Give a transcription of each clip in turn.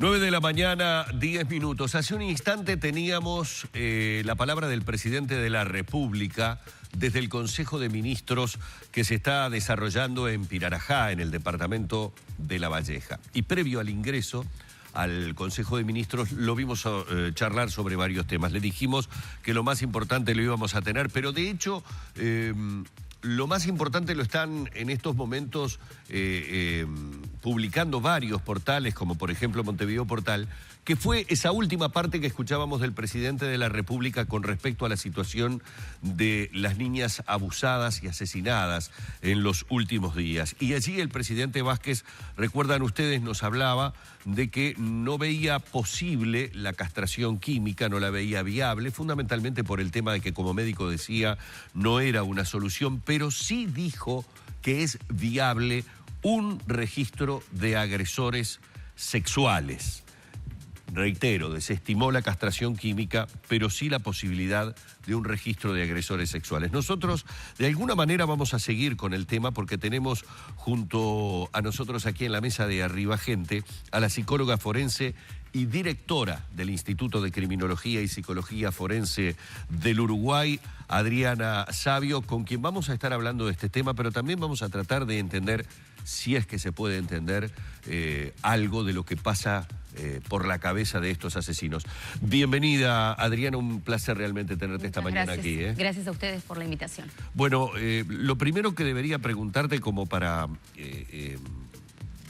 9 de la mañana, 10 minutos. Hace un instante teníamos la palabra del presidente de la República desde el Consejo de Ministros que se está desarrollando en Pirarajá, en el departamento de La Valleja. Y previo al ingreso al Consejo de Ministros lo vimos charlar sobre varios temas. Le dijimos que lo más importante lo íbamos a tener, pero de hecho lo más importante lo están en estos momentos publicando varios portales, como por ejemplo Montevideo Portal, que fue esa última parte que escuchábamos del presidente de la República con respecto a la situación de las niñas abusadas y asesinadas en los últimos días. Y allí el presidente Vázquez, recuerdan ustedes, nos hablaba de que no veía posible la castración química, no la veía viable, fundamentalmente por el tema de que, como médico decía, no era una solución, pero sí dijo que es viable un registro de agresores sexuales. Reitero, desestimó la castración química, pero sí la posibilidad de un registro de agresores sexuales. Nosotros, de alguna manera, vamos a seguir con el tema porque tenemos junto a nosotros aquí en la mesa de Arriba Gente a la psicóloga forense y directora del Instituto de Criminología y Psicología Forense del Uruguay, Adriana Savio, con quien vamos a estar hablando de este tema, pero también vamos a tratar de entender, si es que se puede entender, algo de lo que pasa por la cabeza de estos asesinos. Bienvenida, Adriana, un placer realmente tenerte esta mañana aquí. Gracias a ustedes por la invitación. Bueno, lo primero que debería preguntarte como para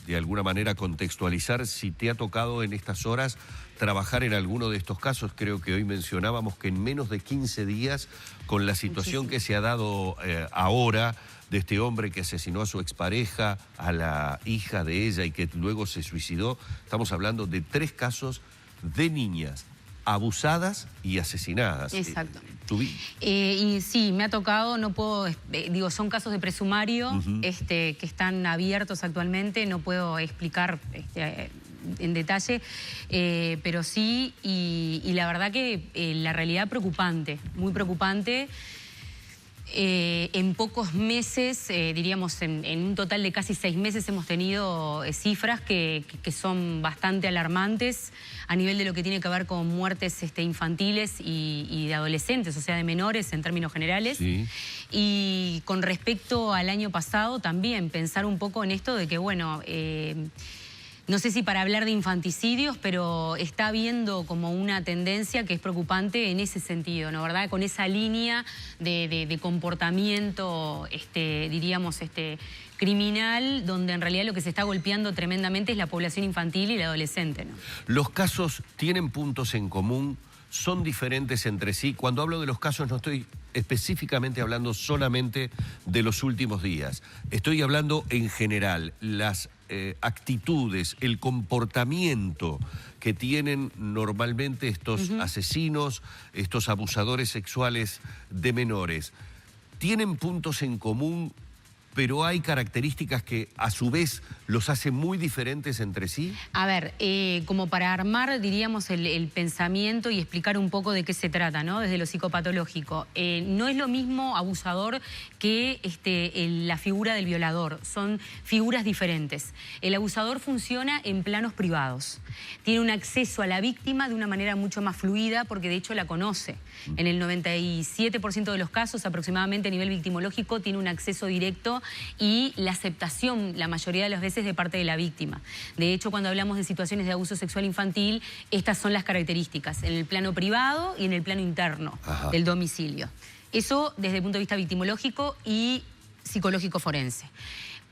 de alguna manera contextualizar si te ha tocado en estas horas trabajar en alguno de estos casos. Creo que hoy mencionábamos que en menos de 15 días, con la situación que se ha dado ahora de este hombre que asesinó a su expareja, a la hija de ella y que luego se suicidó, estamos hablando de 3 casos de niñas abusadas y asesinadas. Exacto. Y sí, me ha tocado, no puedo, son casos de presumario que están abiertos actualmente, no puedo explicar en detalle, pero sí, y la verdad que la realidad preocupante, muy preocupante. En pocos meses, diríamos en un total de casi 6 meses, hemos tenido cifras que son bastante alarmantes a nivel de lo que tiene que ver con muertes infantiles y de adolescentes, o sea, de menores en términos generales. Sí. Y con respecto al año pasado también pensar un poco en esto de que, bueno, no sé si para hablar de infanticidios, pero está habiendo como una tendencia que es preocupante en ese sentido, ¿no? ¿Verdad? Con esa línea de comportamiento, diríamos, criminal, donde en realidad lo que se está golpeando tremendamente es la población infantil y la adolescente, ¿no? Los casos tienen puntos en común, son diferentes entre sí. Cuando hablo de los casos no estoy específicamente hablando solamente de los últimos días. Estoy hablando en general, las actitudes, el comportamiento que tienen normalmente estos asesinos, estos abusadores sexuales de menores. Tienen puntos en común, pero hay características que a su vez los hacen muy diferentes entre sí. A ver, como para armar, diríamos, el pensamiento y explicar un poco de qué se trata, ¿no? Desde lo psicopatológico. No es lo mismo abusador que la figura del violador. Son figuras diferentes. El abusador funciona en planos privados. Tiene un acceso a la víctima de una manera mucho más fluida porque de hecho la conoce. En el 97% de los casos, aproximadamente a nivel victimológico, tiene un acceso directo y la aceptación, la mayoría de las veces, de parte de la víctima. De hecho, cuando hablamos de situaciones de abuso sexual infantil, estas son las características, en el plano privado y en el plano interno del domicilio. Eso desde el punto de vista victimológico y psicológico forense.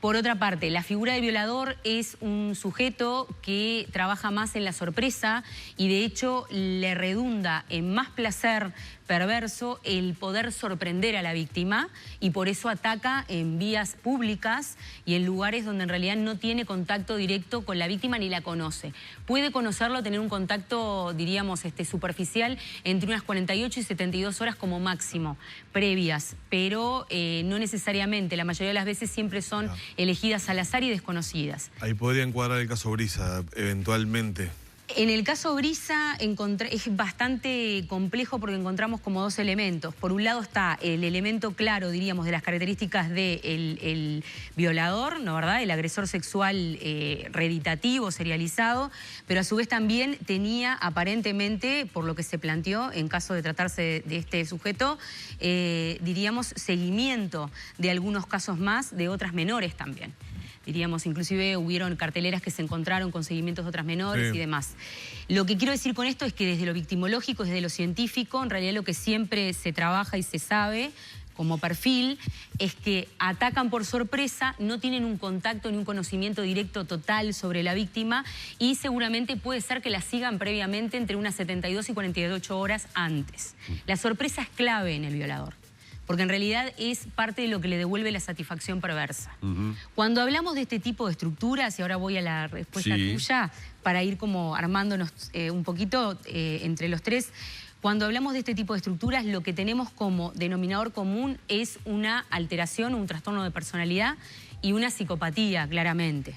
Por otra parte, la figura de violador es un sujeto que trabaja más en la sorpresa y de hecho le redunda en más placer perverso el poder sorprender a la víctima y por eso ataca en vías públicas y en lugares donde en realidad no tiene contacto directo con la víctima ni la conoce. Puede conocerlo, tener un contacto, diríamos, superficial entre unas 48 y 72 horas como máximo, previas, pero no necesariamente. La mayoría de las veces siempre son elegidas al azar y desconocidas. Ahí podría encuadrar el caso Brisa, eventualmente. En el caso Brisa es bastante complejo porque encontramos como dos elementos. Por un lado está el elemento claro, diríamos, de las características del violador, ¿no, verdad? El agresor sexual reeditativo, serializado, pero a su vez también tenía aparentemente, por lo que se planteó en caso de tratarse de este sujeto, diríamos, seguimiento de algunos casos más de otras menores también. Diríamos, inclusive hubieron carteleras que se encontraron con seguimientos de otras menores y demás. Lo que quiero decir con esto es que desde lo victimológico, desde lo científico, en realidad lo que siempre se trabaja y se sabe como perfil es que atacan por sorpresa, no tienen un contacto ni un conocimiento directo total sobre la víctima y seguramente puede ser que la sigan previamente entre unas 72 y 48 horas antes. La sorpresa es clave en el violador, porque en realidad es parte de lo que le devuelve la satisfacción perversa. Cuando hablamos de este tipo de estructuras, y ahora voy a la respuesta tuya, para ir como armándonos un poquito entre los tres, cuando hablamos de este tipo de estructuras, lo que tenemos como denominador común es una alteración, un trastorno de personalidad y una psicopatía, claramente.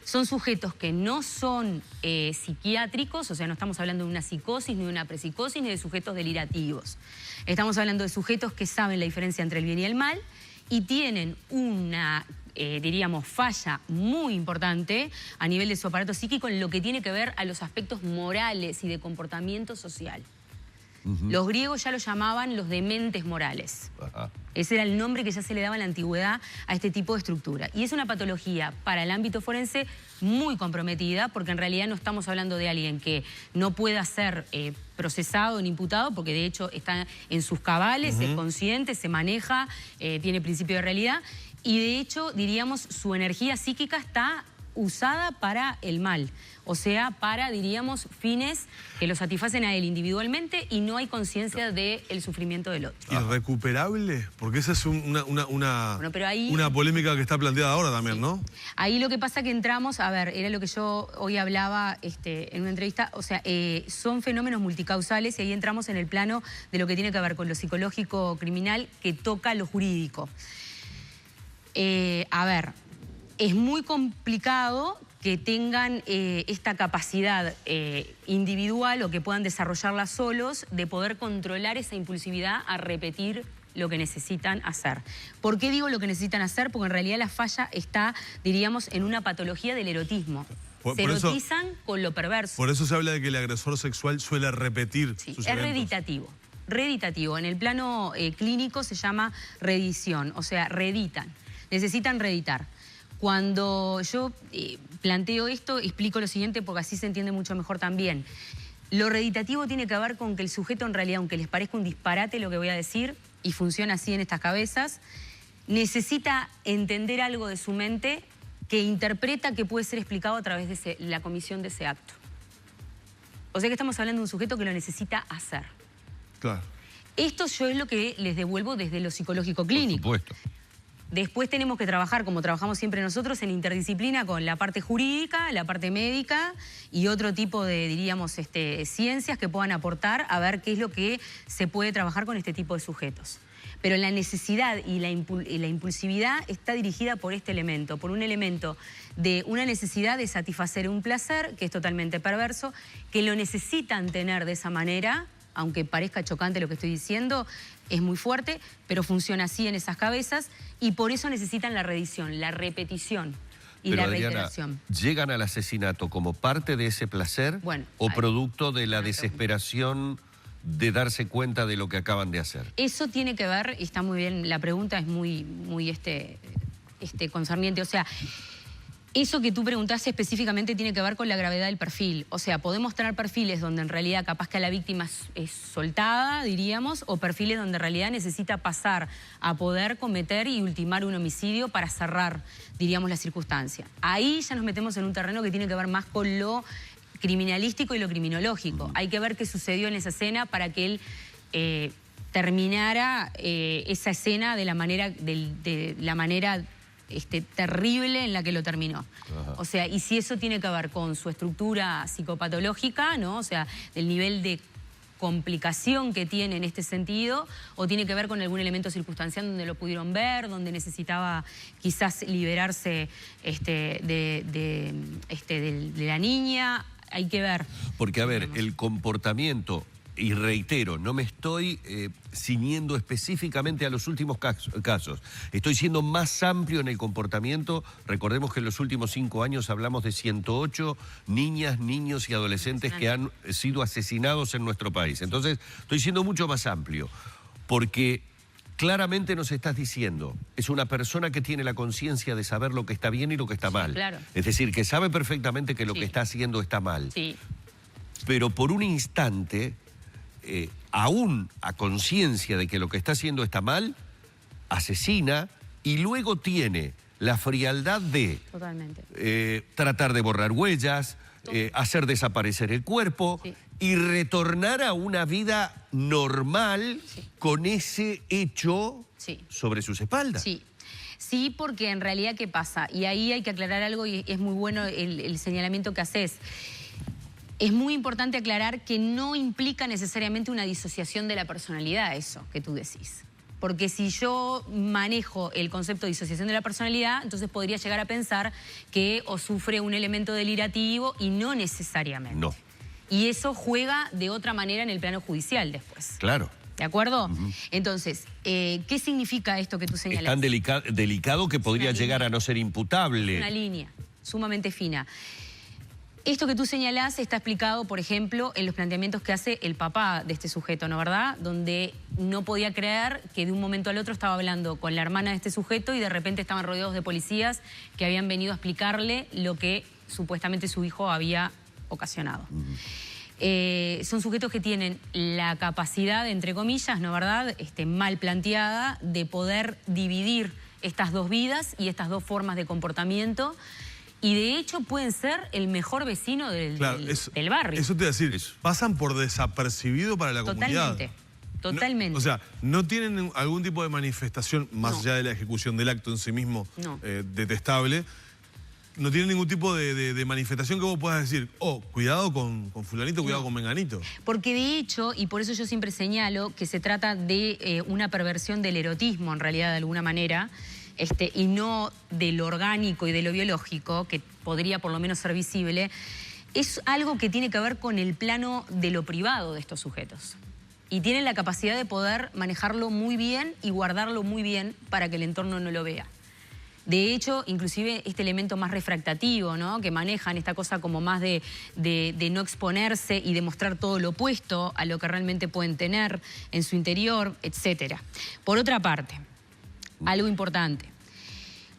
Son sujetos que no son psiquiátricos, o sea, no estamos hablando de una psicosis, ni de una prepsicosis, ni de sujetos delirativos. Estamos hablando de sujetos que saben la diferencia entre el bien y el mal y tienen una, diríamos, falla muy importante a nivel de su aparato psíquico en lo que tiene que ver a los aspectos morales y de comportamiento social. Los griegos ya lo llamaban los dementes morales. Ese era el nombre que ya se le daba en la antigüedad a este tipo de estructura. Y es una patología para el ámbito forense muy comprometida, porque en realidad no estamos hablando de alguien que no pueda ser procesado ni imputado, porque de hecho está en sus cabales, es consciente, se maneja, tiene principio de realidad, y de hecho, diríamos, su energía psíquica está usada para el mal, o sea, para, diríamos, fines que lo satisfacen a él individualmente y no hay conciencia del sufrimiento del otro. ¿Irrecuperable? Porque esa es una polémica que está planteada ahora también, ¿no? Ahí lo que pasa que entramos, a ver, era lo que yo hoy hablaba en una entrevista, o sea, son fenómenos multicausales y ahí entramos en el plano de lo que tiene que ver con lo psicológico criminal que toca lo jurídico. A ver, es muy complicado que tengan esta capacidad individual o que puedan desarrollarla solos de poder controlar esa impulsividad a repetir lo que necesitan hacer. ¿Por qué digo lo que necesitan hacer? Porque en realidad la falla está, diríamos, en una patología del erotismo. Se erotizan con lo perverso. Por eso se habla de que el agresor sexual suele repetir sus eventos. Es reeditativo. Reeditativo. En el plano clínico se llama reedición, o sea, reeditan. Necesitan reeditar. Cuando yo planteo esto, explico lo siguiente porque así se entiende mucho mejor también. Lo reeditativo tiene que ver con que el sujeto en realidad, aunque les parezca un disparate lo que voy a decir, y funciona así en estas cabezas, necesita entender algo de su mente que interpreta que puede ser explicado a través de la comisión de ese acto. O sea que estamos hablando de un sujeto que lo necesita hacer. Claro. Esto yo es lo que les devuelvo desde lo psicológico clínico. Por supuesto. Después tenemos que trabajar, como trabajamos siempre nosotros, en interdisciplina con la parte jurídica, la parte médica y otro tipo de, diríamos, ciencias que puedan aportar a ver qué es lo que se puede trabajar con este tipo de sujetos. Pero la necesidad y la impulsividad está dirigida por este elemento, por un elemento de una necesidad de satisfacer un placer que es totalmente perverso, que lo necesitan tener de esa manera. Aunque parezca chocante lo que estoy diciendo, es muy fuerte, pero funciona así en esas cabezas y por eso necesitan la reedición, la repetición y la reiteración. ¿Llegan al asesinato como parte de ese placer o producto de la desesperación de darse cuenta de lo que acaban de hacer? Eso tiene que ver, y está muy bien, la pregunta es muy concerniente, o sea... Eso que tú preguntaste específicamente tiene que ver con la gravedad del perfil. O sea, podemos tener perfiles donde en realidad capaz que la víctima es soltada, diríamos, o perfiles donde en realidad necesita pasar a poder cometer y ultimar un homicidio para cerrar, diríamos, la circunstancia. Ahí ya nos metemos en un terreno que tiene que ver más con lo criminalístico y lo criminológico. Hay que ver qué sucedió en esa escena para que él terminara esa escena de la manera terrible en la que lo terminó. O sea, y si eso tiene que ver con su estructura psicopatológica, ¿no? O sea, el nivel de complicación que tiene en este sentido, o tiene que ver con algún elemento circunstancial donde lo pudieron ver, donde necesitaba quizás liberarse de la niña. hay que ver. Porque, a ver, el comportamiento, y reitero, no me estoy ciñendo específicamente a los últimos casos. Estoy siendo más amplio en el comportamiento. Recordemos que en los últimos 5 años hablamos de 108 niñas, niños y adolescentes que han sido asesinados en nuestro país. Entonces, estoy siendo mucho más amplio, porque claramente nos estás diciendo, es una persona que tiene la conciencia de saber lo que está bien y lo que está mal. Claro. Es decir, que sabe perfectamente que lo que está haciendo está mal. Sí. Pero por un instante, aún a conciencia de que lo que está haciendo está mal, asesina y luego tiene la frialdad de tratar de borrar huellas, hacer desaparecer el cuerpo y retornar a una vida normal con ese hecho sobre sus espaldas. Sí, porque en realidad, ¿qué pasa? Y ahí hay que aclarar algo y es muy bueno el señalamiento que haces. Es muy importante aclarar que no implica necesariamente una disociación de la personalidad, eso que tú decís. Porque si yo manejo el concepto de disociación de la personalidad, entonces podría llegar a pensar que o sufre un elemento delirativo y no necesariamente. No. Y eso juega de otra manera en el plano judicial después. Claro. ¿De acuerdo? Entonces, ¿qué significa esto que tú señalas? Es tan delicado que podría llegar a no ser imputable. Una línea sumamente fina. Esto que tú señalás está explicado, por ejemplo, en los planteamientos que hace el papá de este sujeto, ¿no verdad? Donde no podía creer que de un momento al otro estaba hablando con la hermana de este sujeto y de repente estaban rodeados de policías que habían venido a explicarle lo que supuestamente su hijo había ocasionado. Son sujetos que tienen la capacidad, entre comillas, ¿no verdad?, mal planteada, de poder dividir estas dos vidas y estas dos formas de comportamiento. Y de hecho pueden ser el mejor vecino del barrio. Eso te iba a decir, pasan por desapercibido para la comunidad. Totalmente. No, o sea, no tienen algún tipo de manifestación, más allá de la ejecución del acto en sí mismo, detestable. No tienen ningún tipo de manifestación que vos puedas decir, oh, cuidado con fulanito, cuidado con menganito. Porque de hecho, y por eso yo siempre señalo que se trata de una perversión del erotismo, en realidad, de alguna manera, y no de lo orgánico y de lo biológico, que podría por lo menos ser visible, es algo que tiene que ver con el plano de lo privado de estos sujetos. Y tienen la capacidad de poder manejarlo muy bien y guardarlo muy bien para que el entorno no lo vea. De hecho, inclusive este elemento más refractativo, ¿no?, que manejan esta cosa como más de no exponerse y de mostrar todo lo opuesto a lo que realmente pueden tener en su interior, etc. Por otra parte, algo importante.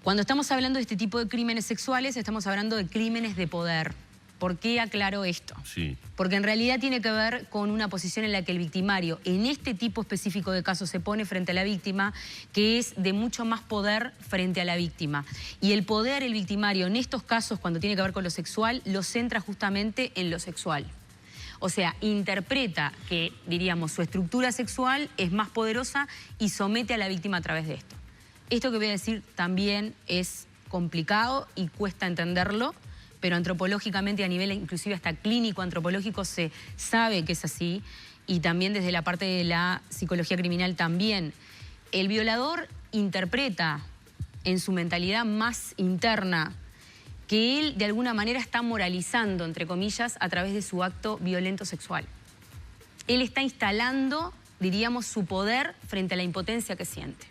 Cuando estamos hablando de este tipo de crímenes sexuales, estamos hablando de crímenes de poder. ¿Por qué aclaro esto? Sí. Porque en realidad tiene que ver con una posición en la que el victimario, en este tipo específico de casos, se pone frente a la víctima, que es de mucho más poder frente a la víctima. Y el poder, el victimario, en estos casos, cuando tiene que ver con lo sexual, lo centra justamente en lo sexual. O sea, interpreta que, diríamos, su estructura sexual es más poderosa y somete a la víctima a través de esto. Esto que voy a decir también es complicado y cuesta entenderlo, pero antropológicamente, a nivel inclusive hasta clínico antropológico, se sabe que es así, y también desde la parte de la psicología criminal también. El violador interpreta en su mentalidad más interna que él de alguna manera está moralizando, entre comillas, a través de su acto violento sexual. Él está instalando, diríamos, su poder frente a la impotencia que siente.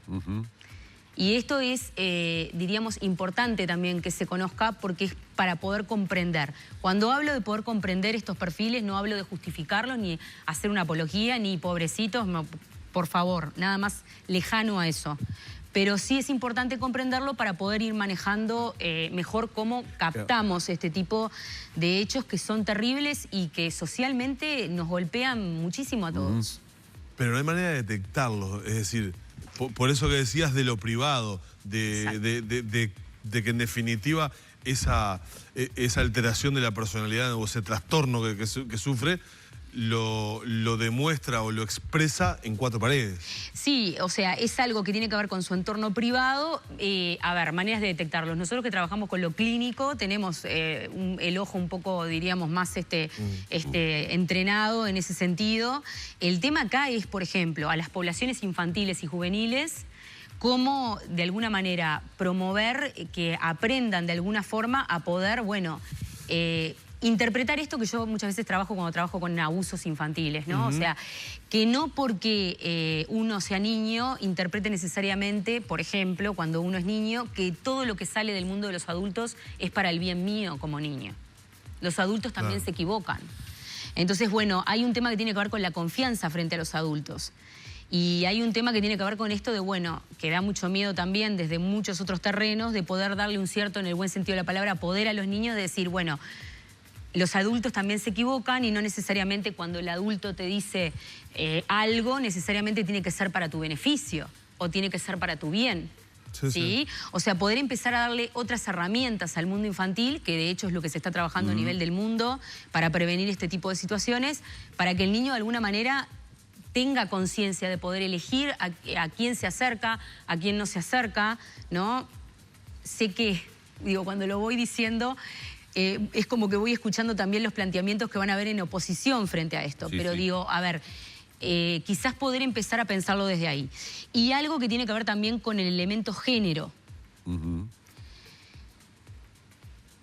Y esto es, diríamos, importante también que se conozca, porque es para poder comprender. Cuando hablo de poder comprender estos perfiles, no hablo de justificarlos, ni hacer una apología, ni pobrecitos, no, por favor, nada más lejano a eso. Pero sí es importante comprenderlo para poder ir manejando mejor cómo captamos este tipo de hechos que son terribles y que socialmente nos golpean muchísimo a todos. Pero no hay manera de detectarlos, es decir, por eso que decías de lo privado, de que en definitiva esa alteración de la personalidad o ese trastorno que sufre lo demuestra o lo expresa en 4 paredes. Sí, o sea, es algo que tiene que ver con su entorno privado. A ver, maneras de detectarlos. Nosotros que trabajamos con lo clínico tenemos el ojo un poco, diríamos, más entrenado en ese sentido. El tema acá es, por ejemplo, a las poblaciones infantiles y juveniles, cómo de alguna manera promover que aprendan de alguna forma a poder, bueno, interpretar esto que yo muchas veces trabajo cuando trabajo con abusos infantiles, ¿no? O sea, que no porque uno sea niño interprete necesariamente, por ejemplo, cuando uno es niño, que todo lo que sale del mundo de los adultos es para el bien mío como niño. Los adultos también se equivocan. Entonces, bueno, hay un tema que tiene que ver con la confianza frente a los adultos. Y hay un tema que tiene que ver con esto de, bueno, que da mucho miedo también desde muchos otros terrenos, de poder darle un cierto, en el buen sentido de la palabra, poder a los niños de decir, bueno, los adultos también se equivocan y no necesariamente cuando el adulto te dice algo, necesariamente tiene que ser para tu beneficio o tiene que ser para tu bien. ¿Sí? O sea, poder empezar a darle otras herramientas al mundo infantil, que de hecho es lo que se está trabajando a nivel del mundo para prevenir este tipo de situaciones, para que el niño de alguna manera tenga conciencia de poder elegir a quién se acerca, a quién no se acerca, ¿no? Sé que, digo, cuando lo voy diciendo, es como que voy escuchando también los planteamientos que van a haber en oposición frente a esto, pero digo, a ver, quizás poder empezar a pensarlo desde ahí. Y algo que tiene que ver también con el elemento género.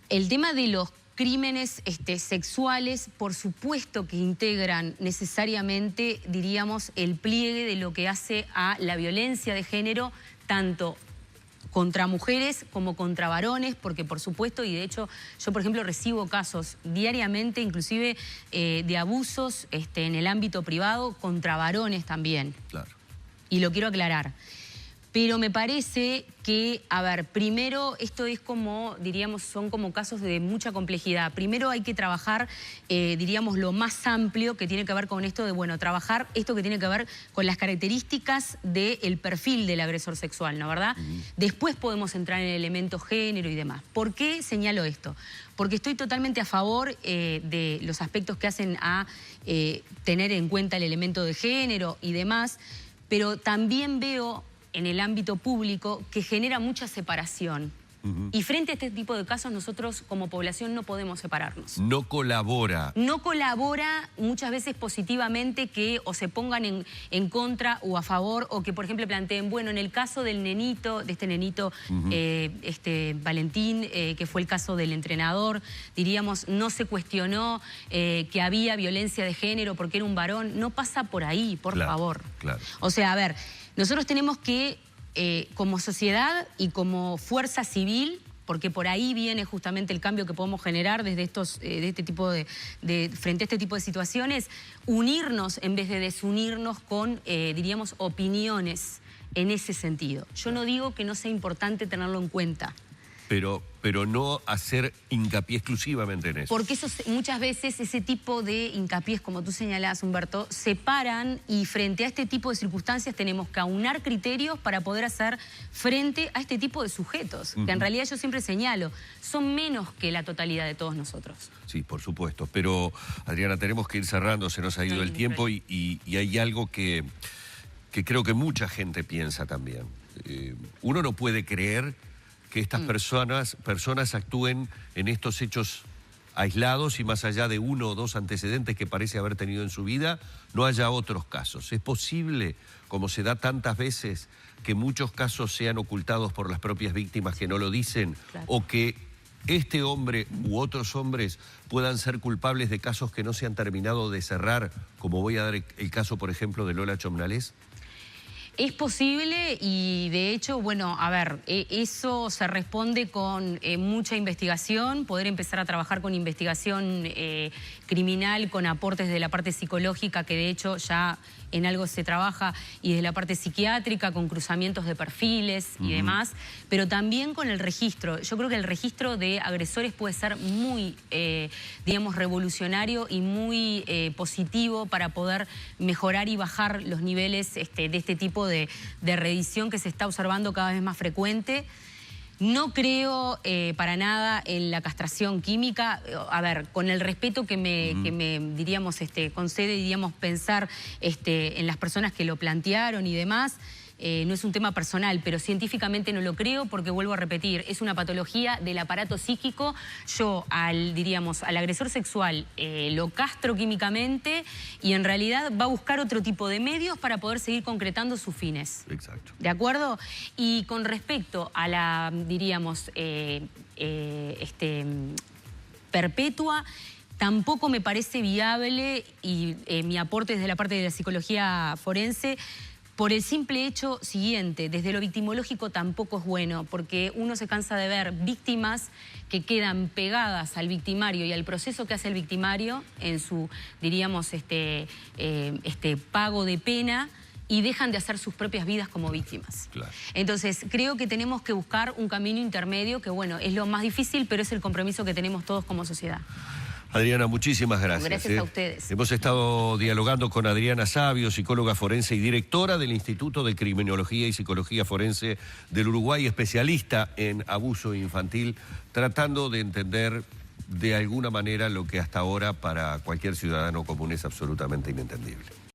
El tema de los crímenes sexuales, por supuesto que integran necesariamente, diríamos, el pliegue de lo que hace a la violencia de género, tanto contra mujeres como contra varones, porque por supuesto, y de hecho yo por ejemplo recibo casos diariamente, inclusive de abusos en el ámbito privado contra varones también. Claro. Y lo quiero aclarar. Pero me parece que, a ver, primero esto es como, diríamos, son como casos de mucha complejidad. Primero hay que trabajar, diríamos, lo más amplio que tiene que ver con esto de, bueno, trabajar esto que tiene que ver con las características del perfil del agresor sexual, ¿no? ¿Verdad? Después podemos entrar en el elemento género y demás. ¿Por qué señalo esto? Porque estoy totalmente a favor de los aspectos que hacen a tener en cuenta el elemento de género y demás, pero también veo en el ámbito público que genera mucha separación. Y frente a este tipo de casos nosotros como población no podemos separarnos. No colabora. No colabora muchas veces positivamente que o se pongan en contra o a favor o que por ejemplo planteen, bueno, en el caso del nenito, de este nenito Valentín, que fue el caso del entrenador, diríamos, no se cuestionó que había violencia de género porque era un varón. No pasa por ahí, por favor. Claro. O sea, a ver, nosotros tenemos que, como sociedad y como fuerza civil, porque por ahí viene justamente el cambio que podemos generar desde este tipo frente a este tipo de situaciones, unirnos en vez de desunirnos con, diríamos, opiniones en ese sentido. Yo no digo que no sea importante tenerlo en cuenta. Pero no hacer hincapié exclusivamente en eso. Porque eso, muchas veces ese tipo de hincapiés, como tú señalás, Humberto, separan y frente a este tipo de circunstancias tenemos que aunar criterios para poder hacer frente a este tipo de sujetos, que en realidad yo siempre señalo, son menos que la totalidad de todos nosotros. Sí, por supuesto. Pero, Adriana, tenemos que ir cerrando, se nos ha ido el tiempo y hay algo que creo que mucha gente piensa también. Uno no puede creer que estas personas actúen en estos hechos aislados y más allá de uno o dos antecedentes que parece haber tenido en su vida, no haya otros casos. ¿Es posible, como se da tantas veces, que muchos casos sean ocultados por las propias víctimas que no lo dicen? Claro. O que este hombre u otros hombres puedan ser culpables de casos que no se han terminado de cerrar, como voy a dar el caso, por ejemplo, de Lola Chomnalés? Es posible y de hecho, bueno, a ver, eso se responde con mucha investigación, poder empezar a trabajar con investigación criminal, con aportes de la parte psicológica, que de hecho ya en algo se trabaja, y de la parte psiquiátrica, con cruzamientos de perfiles y demás, pero también con el registro. Yo creo que el registro de agresores puede ser muy, digamos, revolucionario y muy positivo para poder mejorar y bajar los niveles de este tipo de reedición que se está observando cada vez más frecuente. No creo para nada en la castración química. A ver, con el respeto que me diríamos, concede, diríamos, pensar en las personas que lo plantearon y demás. No es un tema personal, pero científicamente no lo creo porque, vuelvo a repetir, es una patología del aparato psíquico. Yo, diríamos, al agresor sexual lo castro químicamente y en realidad va a buscar otro tipo de medios para poder seguir concretando sus fines. Exacto. ¿De acuerdo? Y con respecto a la, diríamos, perpetua. Tampoco me parece viable, y mi aporte desde la parte de la psicología forense, por el simple hecho siguiente: desde lo victimológico tampoco es bueno, porque uno se cansa de ver víctimas que quedan pegadas al victimario y al proceso que hace el victimario en su, diríamos, pago de pena, y dejan de hacer sus propias vidas como víctimas. Claro. Entonces, creo que tenemos que buscar un camino intermedio que, bueno, es lo más difícil, pero es el compromiso que tenemos todos como sociedad. Adriana, muchísimas gracias. Gracias a ustedes. Hemos estado dialogando con Adriana Savio, psicóloga forense y directora del Instituto de Criminología y Psicología Forense del Uruguay, especialista en abuso infantil, tratando de entender de alguna manera lo que hasta ahora para cualquier ciudadano común es absolutamente inentendible.